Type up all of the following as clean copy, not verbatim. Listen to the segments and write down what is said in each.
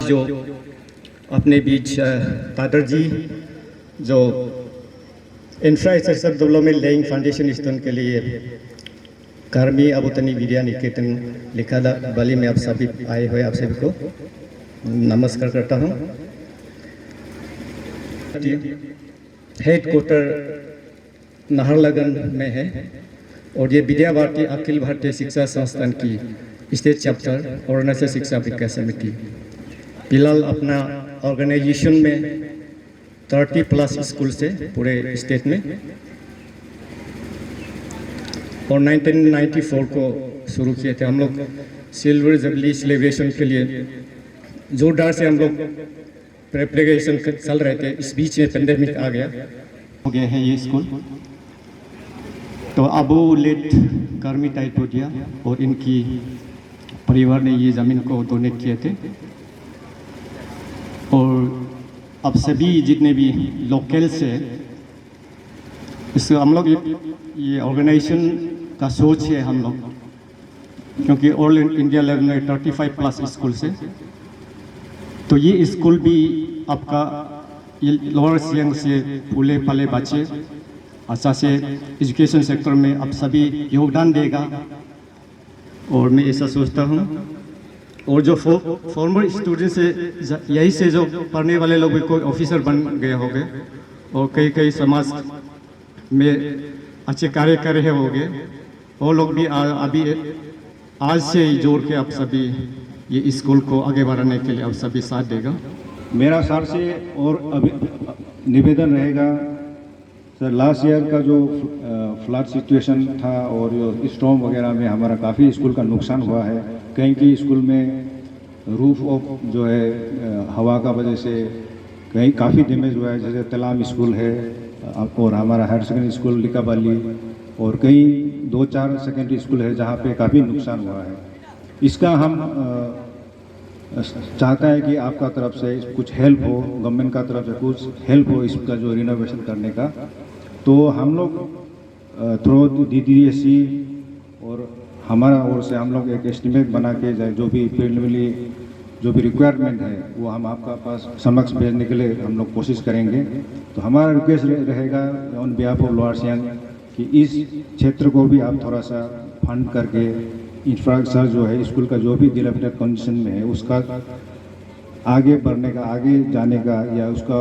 जो अपने बीच तादर जी जो infrastructure development laying foundation stone के लिए कार्मी अबुतनी विद्या निकेतन लिखा वाली में आप सभी आए हुए आप सभी को नमस्कार करता हूँ। हेड क्वार्टर नाहरलगुन में है और ये विद्या भारती अखिल भारतीय शिक्षा संस्थान की स्टेट चैप्टर अरुणाचल शिक्षा विकास समिति फिलहाल अपना ऑर्गेनाइजेशन में 30+ स्कूल से पूरे स्टेट में और 1994 को शुरू किए थे हम लोग सिल्वर जुबली सेलिब्रेशन के लिए जोरदार से हम लोग प्रिपरेशन चल रहे थे। इस बीच में पेंडेमिक आ गया हो गया है ये स्कूल। तो अबू लेट कार्मी ताइपोडिया और इनकी परिवार ने ये ज़मीन को डोनेट किए थे और अब सभी जितने भी लोकल से इस हम लोग ये ऑर्गेनाइजेशन का सोच है हम लोग क्योंकि ऑल इंडिया लेवल में 35+ स्कूल से तो ये स्कूल भी आपका लोअर सियांग से फूले फले बच्चे अच्छा से एजुकेशन सेक्टर में अब सभी योगदान देगा और मैं ऐसा सोचता हूँ। और जो फॉर्मर स्टूडेंट से यही से जो पढ़ने वाले लोग भी कोई ऑफिसर बन गए होंगे और कई समाज में अच्छे कार्य कर रहे होंगे वो लोग भी अभी आज से ही जोड़ के आप सभी ये स्कूल को आगे बढ़ाने के लिए आप सभी साथ देगा। मेरा सर से और अभी निवेदन रहेगा सर, लास्ट ईयर का जो फ्लड सिचुएशन था और जो स्टॉर्म वगैरह में हमारा काफ़ी स्कूल का नुकसान हुआ है। कहीं की स्कूल में रूफ ऑफ जो है हवा का वजह से कहीं काफ़ी डैमेज हुआ है, जैसे तलाम स्कूल है और हमारा हायर सेकेंडरी स्कूल लिकाबाली और कई 2-4 सेकेंडरी स्कूल है जहाँ पे काफ़ी नुकसान हुआ है। इसका हम चाहता है कि आपका तरफ से कुछ हेल्प हो, गवर्नमेंट का तरफ से कुछ हेल्प हो इसका जो रिनोवेशन करने का। तो हम लोग थ्रू DDSC और हमारा ओर से हम लोग एक एस्टिमेट बना के जो भी प्रिलिमिनरी जो भी रिक्वायरमेंट है वो हम आपका पास समक्ष भेजने के लिए हम लोग कोशिश करेंगे। तो हमारा रिक्वेस्ट रहेगा on behalf of lower Siang कि इस क्षेत्र को भी आप थोड़ा सा फंड करके इंफ्रास्ट्रक्चर जो है स्कूल का जो भी डिलेपिटेड कंडीशन में है उसका आगे बढ़ने का, आगे जाने का या उसका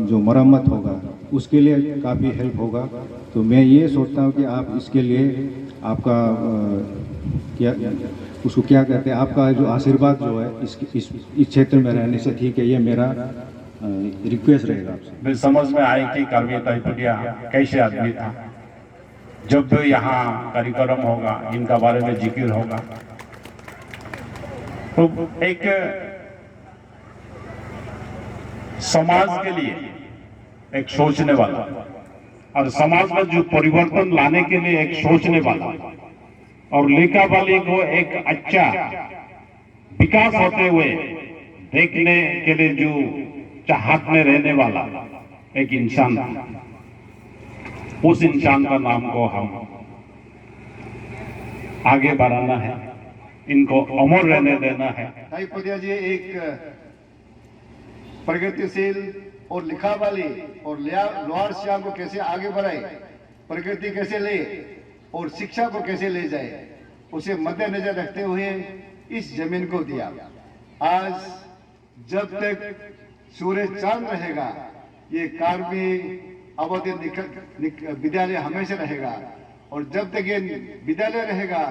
जो मरम्मत होगा उसके लिए काफ़ी हेल्प होगा। तो मैं ये सोचता हूँ कि आप इसके लिए आपका क्या उसको क्या कहते हैं, आपका जो आशीर्वाद जो है इस क्षेत्र में रहने से ठीक है, ये मेरा रिक्वेस्ट रहेगा आपसे। मैं समझ में आई कि कार्मी ताइपोडिया कैसे आदमी था। जब भी यहाँ कार्यक्रम होगा इनका बारे में जिक्र होगा तो एक समाज के लिए एक सोचने वाला और समाज में जो परिवर्तन लाने के लिए एक सोचने वाला और लिकाबाली को एक अच्छा विकास होते हुए देखने के लिए जो चाहत में रहने वाला एक इंसान था। उस इंसान का नाम को हम आगे बढ़ाना है, इनको अमर रहने देना है। ताइपोडिया जी एक प्रगतिशील और लिखावाली और लोअर सियांग को कैसे आगे बढ़ाए, प्रगति कैसे ले और शिक्षा को कैसे ले जाए, उसे मद्देनजर रखते हुए इस जमीन को दिया। आज जब तक सूरज चांद रहेगा ये कार्मी अवधि विद्यालय हमेशा रहेगा और जब तक ये विद्यालय रहेगा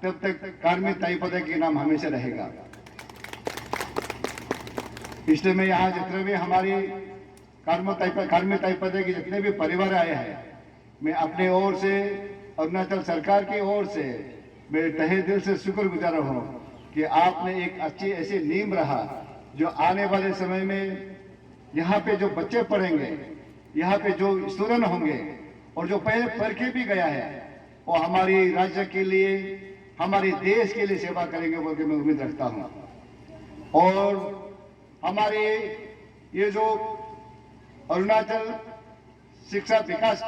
तब तक कार्मी ताइपोडिया के नाम हमेशा रहेगा। इसलिए मैं यहाँ जितने भी हमारी कार्मी ताइपोडिया के जितने भी परिवार आए हैं, मैं अपने ओर से अरुणाचल सरकार की ओर से मैं तहे दिल से शुक्रगुजार हूँ कि आपने एक अच्छी ऐसी नींव रहा जो आने वाले समय में यहाँ पे जो बच्चे पढ़ेंगे, यहाँ पे जो स्टूडेंट होंगे और जो पहले पढ़ के भी गया है वो हमारी राज्य के लिए, हमारे देश के लिए सेवा करेंगे बोल के मैं उम्मीद रखता हूँ। और हमारे ये जो अरुणाचल शिक्षा विकास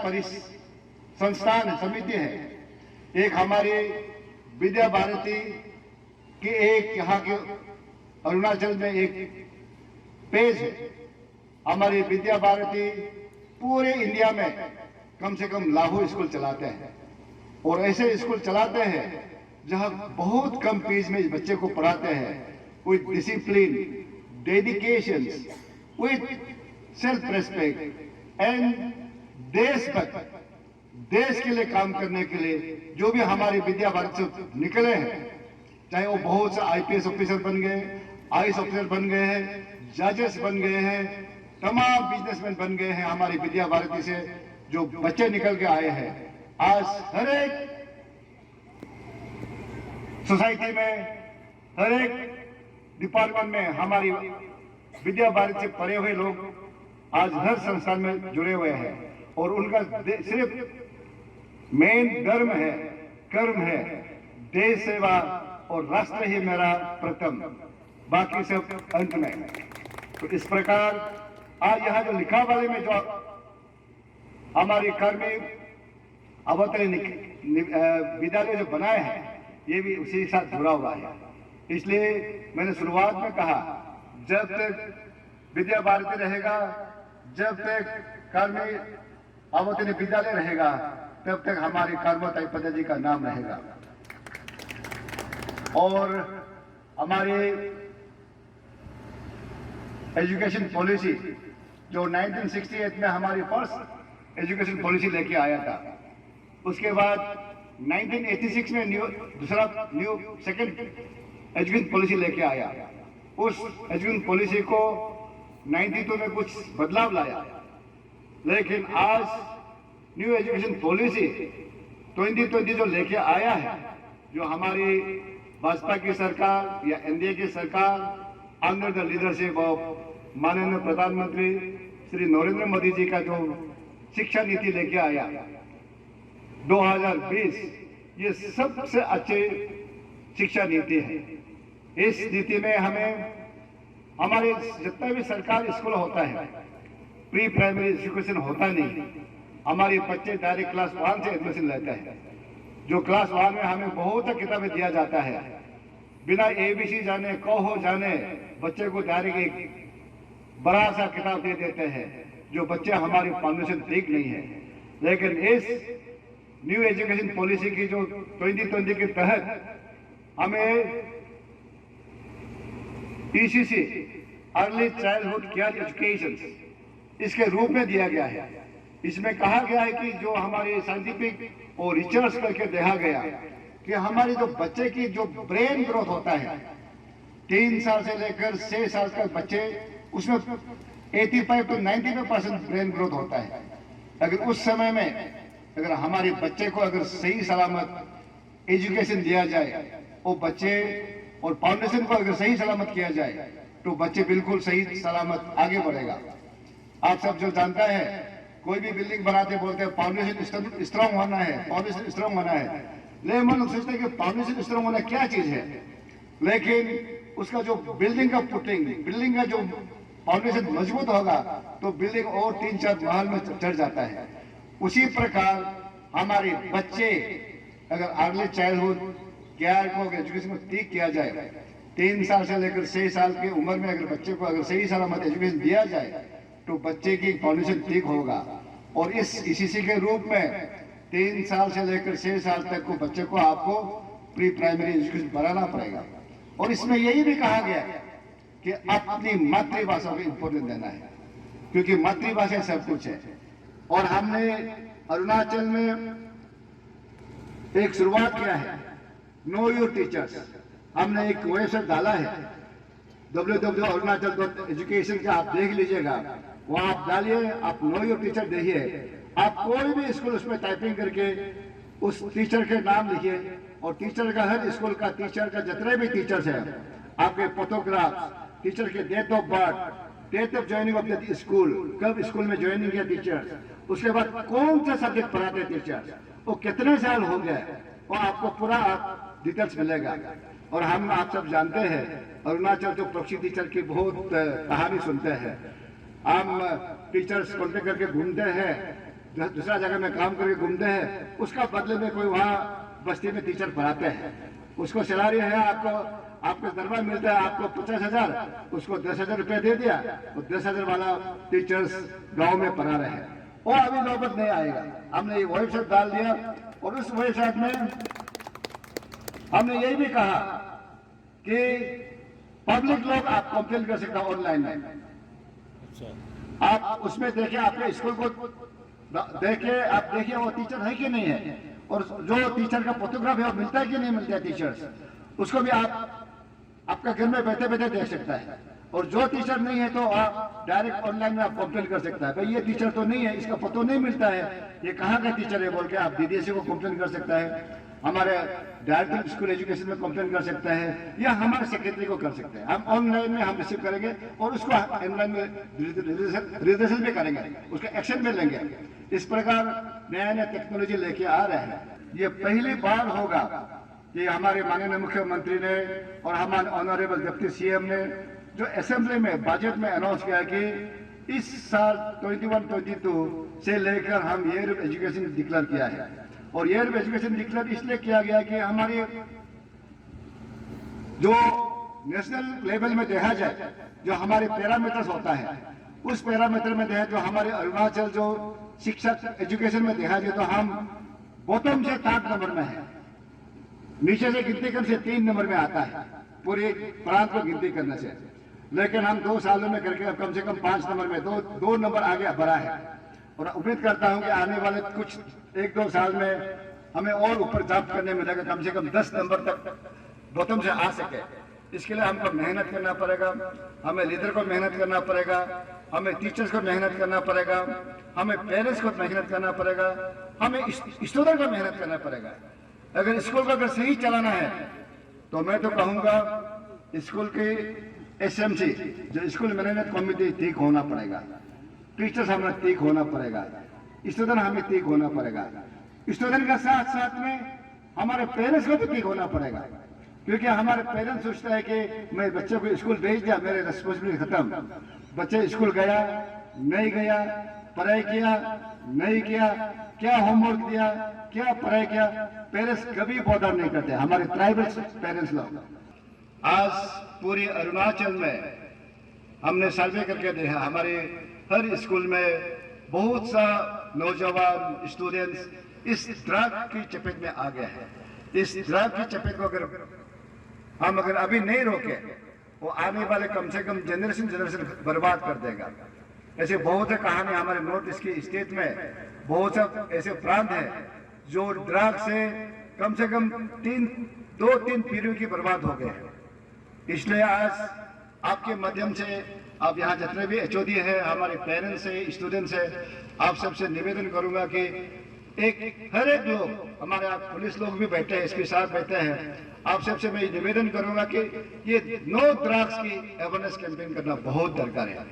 संस्थान समिति है, एक हमारी विद्या भारती की एक यहाँ के अरुणाचल में एक पेज है। हमारी विद्या भारती पूरे इंडिया में कम से कम लाखों स्कूल चलाते हैं और ऐसे स्कूल चलाते हैं जहां बहुत कम फीस में इस बच्चे को पढ़ाते हैं, with discipline, dedication, with self respect and देशभक्त, देश के लिए काम करने के लिए जो भी हमारे विद्या भारती से निकले हैं, चाहे वो बहुत से आईपीएस ऑफिसर बन गए, आईएएस ऑफिसर बन गए हैं, जजेस बन गए हैं, तमाम बिजनेसमैन बन गए हैं, हमारी विद्या भारती से जो बच्चे निकल के आए हैं। आज हर एक सोसाइटी में, हर एक डिपार्टमेंट में हमारी विद्या भारती से पढ़े हुए लोग आज हर संस्थान में जुड़े हुए हैं और उनका सिर्फ मेन धर्म है, कर्म है, देश सेवा और राष्ट्र ही मेरा प्रथम, बाकी सब अंत में। तो इस प्रकार आज यहाँ जो लिखा वाले में जो हमारे कर्मी अवतरण विद्यालय जो बनाए हैं ये भी उसी के साथ जुड़ा हुआ है। इसलिए मैंने शुरुआत में कहा, जब तक विद्या भारती रहेगा, जब तक कर्मी अवतरण विद्यालय रहेगा, तब तक हमारे कर्मताई पद्धति का नाम रहेगा। और हमारी एजुकेशन पॉलिसी जो 1968 में हमारी फर्स्ट एजुकेशन पॉलिसी लेके आया था, उसके बाद 1986 में सेकंड एजुकेशन पॉलिसी लेके आया। उस एजुकेशन पॉलिसी को 92 में कुछ बदलाव लाया, लेकिन आज न्यू एजुकेशन पॉलिसी 2020 जो लेके आया है, जो हमारी भाजपा की सरकार या एनडीए की सरकार अंडर द लीडरशिप ऑफ माननीय प्रधानमंत्री श्री नरेंद्र मोदी जी का जो शिक्षा नीति लेके आया 2020, ये सबसे अच्छी शिक्षा नीति है। इस नीति में हमें हमारे जितना भी सरकारी स्कूल होता है, प्री प्राइमरी एजुकेशन होता नहीं, हमारे बच्चे डायरेक्ट क्लास 1 से एडमिशन लेते हैं। जो क्लास 1 में हमें बहुत सा किताबें दिया जाता है, बिना एबीसी जाने, क हो जाने बच्चे को डायरेक्ट एक बड़ा सा किताब दे देते हैं, जो बच्चे हमारी फाउंडेशन ठीक नहीं है। लेकिन इस न्यू एजुकेशन पॉलिसी की जो 2020 के तहत हमें ECC early childhood care education इसके रूप में दिया गया है। इसमें कहा गया है कि जो हमारे साइंटिफिक और रिसर्च करके देखा गया कि हमारे जो बच्चे की जो ब्रेन ग्रोथ होता है 3 साल से लेकर 6 साल तक बच्चे, उसमें 85 to 95% ब्रेन ग्रोथ होता है। अगर उस समय में अगर हमारे बच्चे को अगर सही सलामत एजुकेशन दिया जाए, वो बच्चे और फाउंडेशन को अगर सही सलामत किया जाए, तो बच्चे बिल्कुल सही सलामत आगे बढ़ेगा। आप सब जो जानता है, कोई भी बिल्डिंग बनाते बोलते हैं फाउंडेशन स्ट्रांग होना है, फाउंडेशन स्ट्रांग होना है। लेकिन हम लोग सोचते हैं कि फाउंडेशन स्ट्रांग होना क्या चीज है, लेकिन उसका जो बिल्डिंग का पुटिंग, बिल्डिंग का जो फाउंडेशन मजबूत होगा तो बिल्डिंग और 3-4 महल में चढ़ जाता है। उसी प्रकार हमारे बच्चे अगर अर्ली चाइल्डहुड केयर को एजुकेशन को ठीक किया जाए, 3 साल से लेकर 6 साल की उम्र में अगर बच्चे को अगर सही सलामत एजुकेशन दिया जाए, तो बच्चे की फाउंडेशन ठीक होगा। और इस ईसीसी के रूप में 3 साल से लेकर 6 साल तक को बच्चे को आपको प्री प्राइमरी एजुकेशन बढ़ाना पड़ेगा। और इसमें यही भी कहा गया कि अपनी मातृभाषा को इंपोर्टेंस देना है, क्योंकि मातृभाषा सब कुछ है। और हमने अरुणाचल में एक शुरुआत किया है, नो योर टीचर्स। हमने एक वेबसाइट डाला है www.arunachal.education का, आप देख लीजिएगा, वहां आप डालिए, आप नो योर टीचर देखिए। आप कोई भी स्कूल उसमें टाइपिंग करके उस टीचर के नाम लिखिए, और टीचर का हर स्कूल का टीचर का जितने भी टीचर्स हैं आपके फोटोग्राफ्स, टीचर के date of birth, date of joining of the school, कब स्कूल में ज्वाइनिंग किया टीचर्स, उसके बाद कौन सा सब्जेक्ट पढ़ाते टीचर्स, वो कितने साल हो गए, और आपको पूरा डिटेल्स मिलेगा। और हम आप सब जानते हैं अरुणाचल तो प्रॉक्सी टीचर की बहुत कहानी सुनते हैं। हम टीचर्स कॉन्टेक्ट करके घूमते हैं, दूसरा जगह में काम करके घूमते हैं, उसका बदले में कोई वहाँ बस्ती में टीचर पढ़ाते हैं, उसको सैलरी है, आपको दरबार मिलता है आपको 50,000, उसको 10,000 रुपये दे दिया, तो 10,000 वाला टीचर्स गांव में पढ़ा रहे हैं। और अभी नौबत नहीं आएगा। हमने ये वेबसाइट डाल दिया और उस वेबसाइट में हमने यही भी कहा कि पब्लिक लोग आप कंप्लेन कर सकते हैं ऑनलाइन में। आप उसमें देखिए, आपके स्कूल को देखिए, आप देखिए वो टीचर है कि नहीं है, और जो टीचर का फोटोग्राफ है वो मिलता है कि नहीं मिलता है टीचर्स, उसको भी आप आपका घर में बैठे बैठे देख सकता है। और जो टीचर नहीं है तो आप डायरेक्ट ऑनलाइन में आप कंप्लेन कर सकता है, भाई ये टीचर तो नहीं है, इसका फोटो नहीं मिलता है, ये कहाँ का टीचर है बोल के आप डीडीएससी को कंप्लेन कर सकता है, हमारे डायरेक्टर स्कूल एजुकेशन में कंप्लेन कर सकता है, या हमारे सेक्रेटरी को कर सकते हैं। हम ऑनलाइन में हम रिसीव करेंगे और उसको ऑनलाइन में रिजर्वेशन भी करेंगे, उसका एक्शन भी लेंगे। इस प्रकार नया नया टेक्नोलॉजी लेके आ रहे हैं। ये पहली बार होगा कि हमारे माननीय मुख्यमंत्री ने और हमारे ऑनरेबल डिप्टी सीएम ने जो असेंबली में बजट में अनाउंस किया कि इस साल 21-22 से लेकर हम ईयर ऑफ एजुकेशन डिक्लेयर किया है। और ईयर ऑफ एजुकेशन डिक्लेयर इसलिए किया गया कि हमारे जो नेशनल लेवल में देखा जाए, जो हमारे पैरामीटर्स होता है, उस पैरामीटर में देखा जो हमारे अरुणाचल जो शिक्षक एजुकेशन में देखा जाए तो हम बॉटम से टॉप नंबर में है, नीचे से गिनती करने से 3 नंबर में आता है पूरे प्रांत को गिनती करने से। लेकिन हम 2 सालों में करके कम से कम 5 नंबर में दो नंबर आगे बढ़ा है। और उम्मीद करता हूं कि आने वाले कुछ 1-2 साल में हमें और ऊपर जंप करने मिलेगा, कम से कम 10 नंबर तक बॉटम से आ सके। इसके लिए हमको मेहनत करना पड़ेगा, हमें लीडर को मेहनत करना पड़ेगा, हमें टीचर्स को मेहनत करना पड़ेगा, हमें पेरेंट्स को मेहनत करना पड़ेगा, हमें स्टूडेंट को मेहनत करना पड़ेगा। अगर स्कूल को अगर सही चलाना है तो मैं तो कहूंगा स्कूल की एसएमसी जो स्कूल मैनेजमेंट कमेटी ठीक होना पड़ेगा, टीचर्स हमें ठीक होना पड़ेगा, स्टूडेंट हमें ठीक होना पड़ेगा, स्टूडेंट के साथ साथ में हमारे पेरेंट्स को भी ठीक होना पड़ेगा। क्योंकि हमारे पेरेंट्स सोचते हैं कि मैं बच्चे को स्कूल भेज दिया, मेरे रिस्पॉन्सिबिलिटी खत्म, बच्चे स्कूल गया नहीं गया, पढ़ाई किया नहीं किया, क्या होमवर्क दिया, क्या पढ़ाई किया, पेरेंट्स कभी बॉदर नहीं करते, हमारे ट्राइबल पेरेंट्स लोग। आज पूरी अरुणाचल में हमने सर्वे करके देखा, हमारे हर स्कूल में बहुत सा नौजवान स्टूडेंट्स इस ड्रग की चपेट में आ गए हैं। इस ड्रग की चपेट को अगर अभी नहीं रोके वो आने वाले कम से कम जनरेशन बर्बाद कर देगा। ऐसे बहुत से कहानी हमारे नॉर्थ ईस्ट की स्टेट में बहुत से ऐसे प्रांत हैं जो ड्रग से कम 2-3 पीढ़ियों की बर्बाद हो गए हैं। इसलिए आज आपके माध्यम से आप यहाँ जितने भी एचओडी है, हमारे पेरेंट्स है, स्टूडेंट्स है, आप सबसे निवेदन करूंगा कि हर एक लोग, हमारे आप पुलिस लोग भी बैठे हैं, इसके साथ बैठे हैं, आप सबसे मैं निवेदन करूंगा कि ये नो ड्रग्स की अवेयरनेस कैंपेन करना बहुत दरकार है।